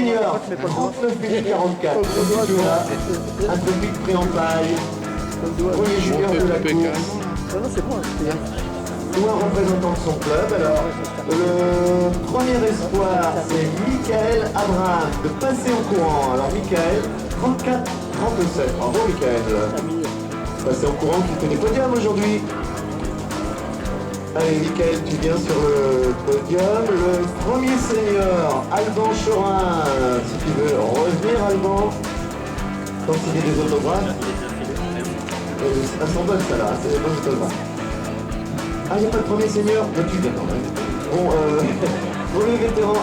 seniors, 39 minutes 44. Un trophée pris en paille. Premier junior de la course. Ou un représentant de son club. Alors, le premier espoir, c'est Michael Abraham de passer au courant. Alors, Michael, 34-37. Bravo, Michael. Passer au courant qui fait des podiums aujourd'hui. Allez, Michael, tu viens sur le podium. Le premier senior, Alban Chorin. Si tu veux revenir, Alban. Quand il y a des autographes. Elles sont bonnes, ça là. C'est des bonnes autographes. Ah, il n'y a pas de premier senior? Tu viens quand même. Bon, pour le vétéran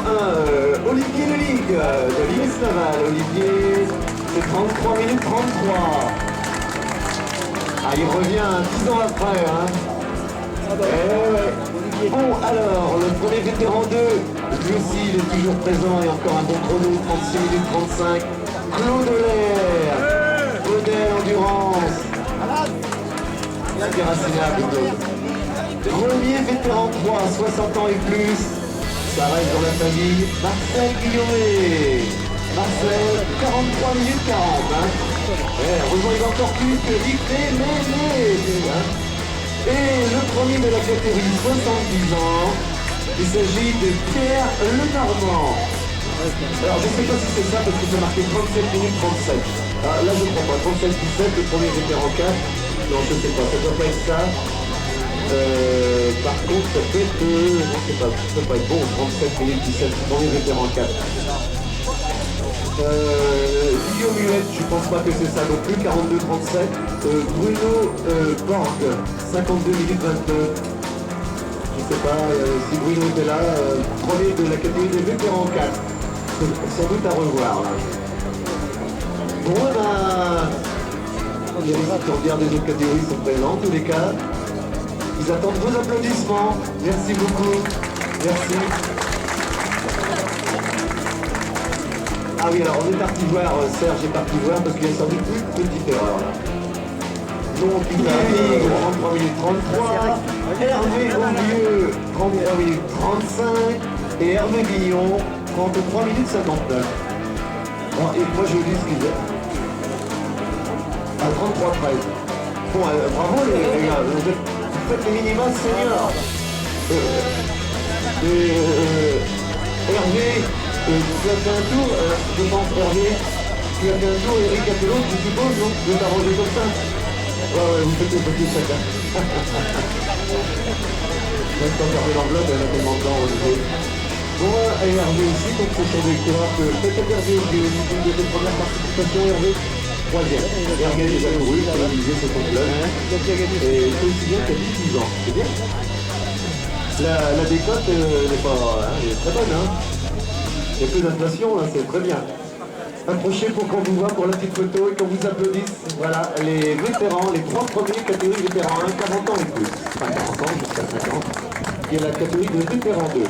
1, Olivier Leligue de l'IS Laval. Olivier, c'est 33 minutes 33. Ah, il revient 10 ans après, hein. Bon, alors, le premier vétéran 2, lui aussi, il est toujours présent et encore un bon chrono, 36 minutes 35. Claude Olaire, modèle endurance. Indéracinable, Claude. Premier vétéran 3, 60 ans et plus. Ça reste dans la famille. Marcel Guillaumet. Marcel, 43 minutes 40. Hein. Heureusement, il va encore plus que dicté, hein. Et le premier de la catégorie 70 ans, il s'agit de Pierre Lenormand. Alors je ne sais pas si c'est ça parce que c'est marqué 37 minutes 37. Ah, là je ne crois pas, 37-17, le premier vétéran 4. Non, je ne sais pas, ça ne doit pas être ça. Par contre, ça peut être... non, c'est pas, ça peut pas être bon, 37 minutes 17, le premier vétéran 4. Guillaume Huette, je pense pas que c'est ça non plus, 42-37. Bruno Borg, 52 minutes 22. Je sais pas si Bruno était là, premier de la catégorie des vétérans 4. Sans doute à revoir. Là. Bon, les récipiendaires des autres catégories sont présents, en tous les cas. Ils attendent vos applaudissements. Merci beaucoup. Merci. Ah oui, alors on est parti voir, Serge est parti voir parce qu'il y a sans doute une petite erreur là. Donc il a 33 minutes 33, Hervé Aulieu 33 minutes 35 et Hervé Guillon 33 minutes 59. Bon, et moi je dis ce qu'il est. À 33-13. Bon, bravo les gars, vous faites les minima seniors. Hervé. Tu as fait un tour, je pense Hervé, tu as fait un tour, Eric Capello, je suppose, non? Je vais t'arranger comme ça. Ouais, vous faites les petits chacun. Même quand Hervé l'enveloppe, elle a tellement de temps au niveau. Bon, et Hervé aussi, donc ce sont des coureurs que peut-être Hervé, une de tes premières participations, Hervé. Troisième. Hervé a déjà couru, il a réalisé ce club. Et c'est aussi bien qu'à 12 ans, c'est bien. La décote, elle est pas, elle est très bonne, hein. Il y a peu d'inflation, là, c'est très bien. Approchez pour qu'on vous voit pour la petite photo et qu'on vous applaudisse. Voilà, les vétérans, les trois premiers catégories vétérans 1, 40 ans et plus. Enfin, 40 ans jusqu'à 50. Il y a la catégorie de vétérans 2.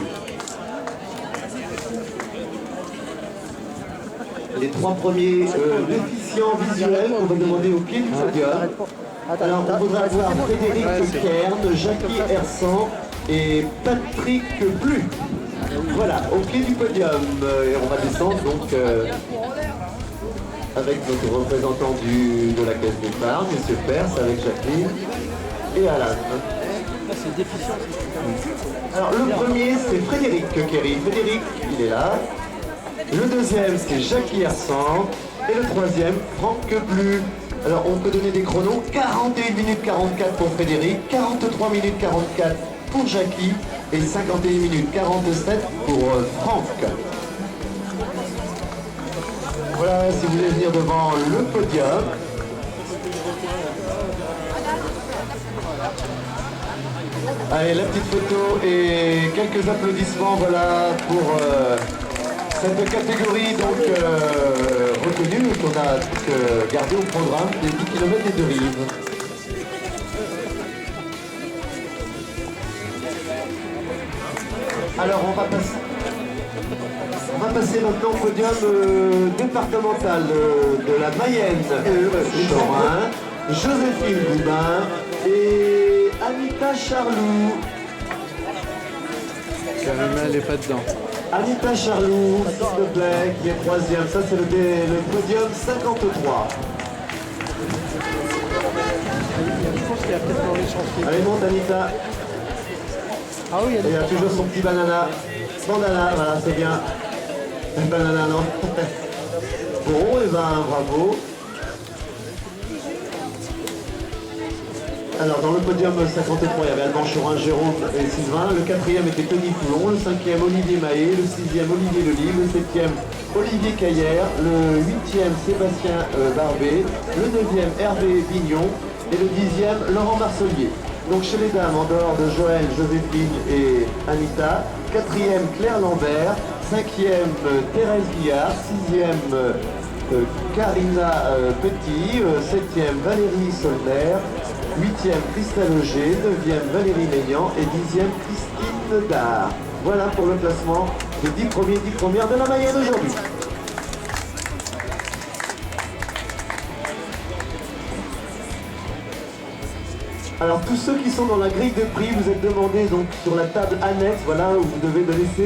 Les trois premiers déficients visuels qu'on va demander au pied du podium. Alors, on voudra voir Frédéric Kern, Jackie Hersan et Patrick Blu. Voilà, au pied du podium, et on va descendre donc avec notre représentant de la caisse d'épargne, M. Perse, avec Jacqueline et Alan. Alors le premier c'est Frédéric Kerry. Frédéric, il est là. Le deuxième c'est Jackie Hersan. Et le troisième, Franck Blu. Alors on peut donner des chronos, 41 minutes 44 pour Frédéric, 43 minutes 44 pour Jackie et 51 minutes 47 pour Franck. Voilà, si vous voulez venir devant le podium. Allez, la petite photo et quelques applaudissements, voilà, pour cette catégorie donc reconnue qu'on a gardé au programme des 10 km et de rive. Alors on va passer maintenant au podium départemental de la Mayenne. Chorin, Joséphine Goubin et Anita Charlou. Carrément, elle n'est pas dedans. Anita Charlou, s'il te plaît, qui est troisième. Ça, c'est le podium 53. Allez, monte, Anita. Ah oui, il y a toujours son petit banana. Bandana, voilà, c'est bien. Banana, non. Bon, et ben, bravo. Alors, dans le podium 53, il y avait Alban Chorin, Jérôme et Sylvain. Le quatrième était Tony Poulon. Le cinquième, Olivier Mahé. Le sixième, Olivier Lely. Le septième, Olivier Caillère. Le huitième, Sébastien Barbet. Le neuvième, Hervé Vignon. Et le dixième, Laurent Marcelier. Donc chez les dames, en dehors de Joël, Joséphine et Anita. Quatrième, Claire Lambert. Cinquième, Thérèse Guillard. Sixième, Karina Petit. Septième, Valérie Solner. 8e, Christelle Auger, 9e, Valérie Maignan et 10e, Christine Dard. Voilà pour le classement des 10 premiers, 10 premières de la Mayenne aujourd'hui. Alors tous ceux qui sont dans la grille de prix, vous êtes demandés donc sur la table annexe, voilà, où vous devez laisser